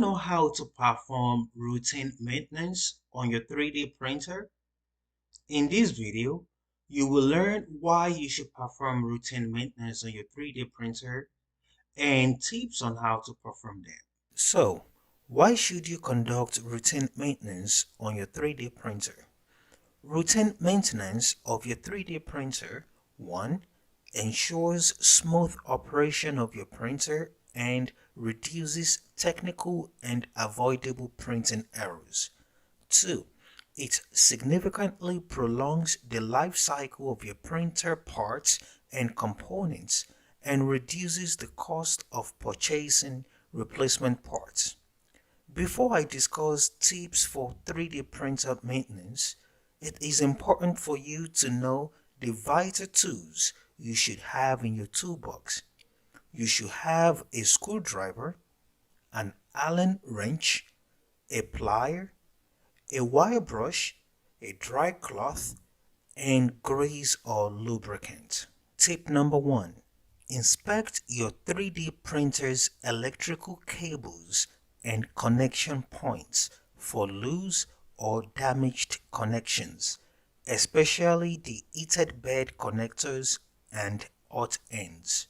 know how to perform routine maintenance on your 3D printer? In this video, you will learn why you should perform routine maintenance on your 3D printer and tips on how to perform them. So, why should you conduct routine maintenance on your 3D printer? Routine maintenance of your 3D printer 1. Ensures smooth operation of your printer and reduces technical and avoidable printing errors. 2. It significantly prolongs the life cycle of your printer parts and components and reduces the cost of purchasing replacement parts. Before I discuss tips for 3D printer maintenance, it is important for you to know the vital tools you should have in your toolbox. You should have a screwdriver, an Allen wrench, a plier, a wire brush, a dry cloth, and grease or lubricant. Tip number 1. Inspect your 3D printer's electrical cables and connection points for loose or damaged connections, especially the heated bed connectors and hot ends.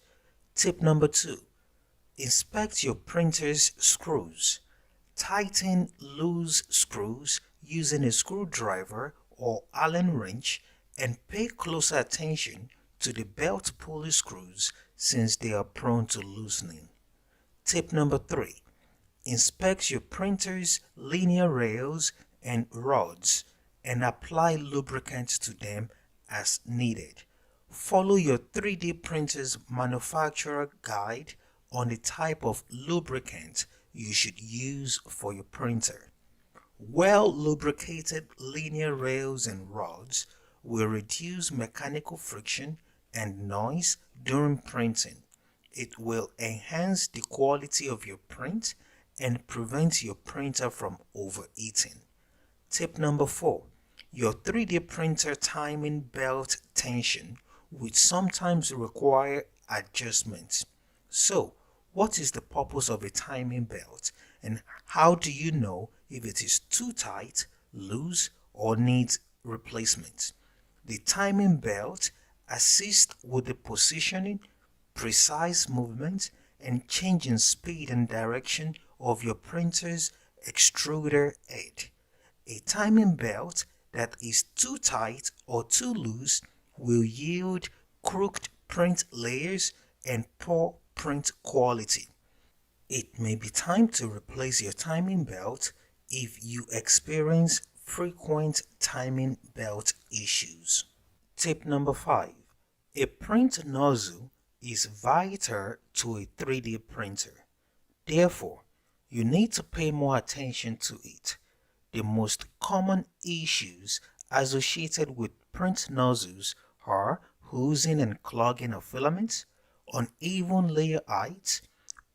Tip number 2. Inspect your printer's screws. Tighten loose screws using a screwdriver or Allen wrench and pay closer attention to the belt pulley screws since they are prone to loosening. Tip number 3. Inspect your printer's linear rails and rods and apply lubricant to them as needed. Follow your 3D printer's manufacturer guide on the type of lubricant you should use for your printer. Well lubricated linear rails and rods will reduce mechanical friction and noise during printing. It will enhance the quality of your print and prevent your printer from overheating. Tip number 4. Your 3D printer timing belt tension will sometimes require adjustments. So, what is the purpose of a timing belt and how do you know if it is too tight, loose, or needs replacement? The timing belt assists with the positioning, precise movement, and changing speed and direction of your printer's extruder head. A timing belt that is too tight or too loose will yield crooked print layers and poor print quality. It may be time to replace your timing belt if you experience frequent timing belt issues. Tip number 5. A print nozzle is vital to a 3D printer. Therefore, you need to pay more attention to it. The most common issues associated with print nozzles are oozing and clogging of filaments, uneven layer height,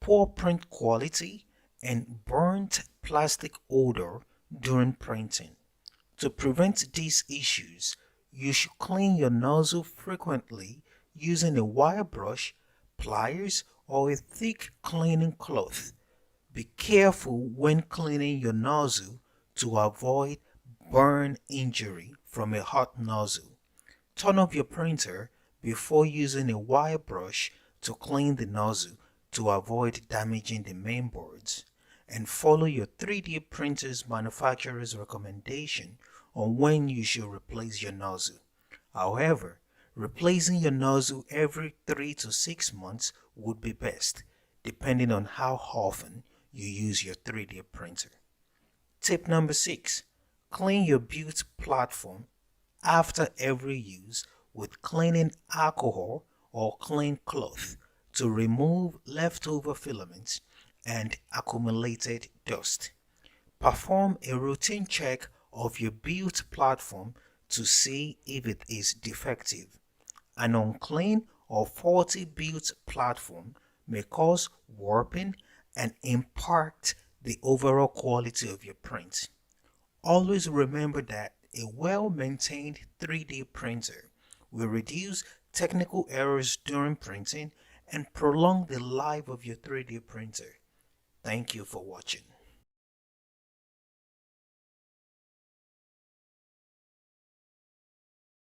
poor print quality, and burnt plastic odor during printing. To prevent these issues, you should clean your nozzle frequently using a wire brush, pliers, or a thick cleaning cloth. Be careful when cleaning your nozzle to avoid burn injury from a hot nozzle. Turn off your printer before using a wire brush to clean the nozzle to avoid damaging the mainboards. And follow your 3D printer's manufacturer's recommendation on when you should replace your nozzle. However, replacing your nozzle every 3 to 6 months would be best, depending on how often you use your 3D printer. Tip number 6. Clean your build platform after every use with cleaning alcohol or clean cloth to remove leftover filaments and accumulated dust. Perform a routine check of your build platform to see if it is defective. An unclean or faulty build platform may cause warping and impact the overall quality of your print. Always remember that a well-maintained 3D printer will reduce technical errors during printing and prolong the life of your 3D printer. Thank you for watching.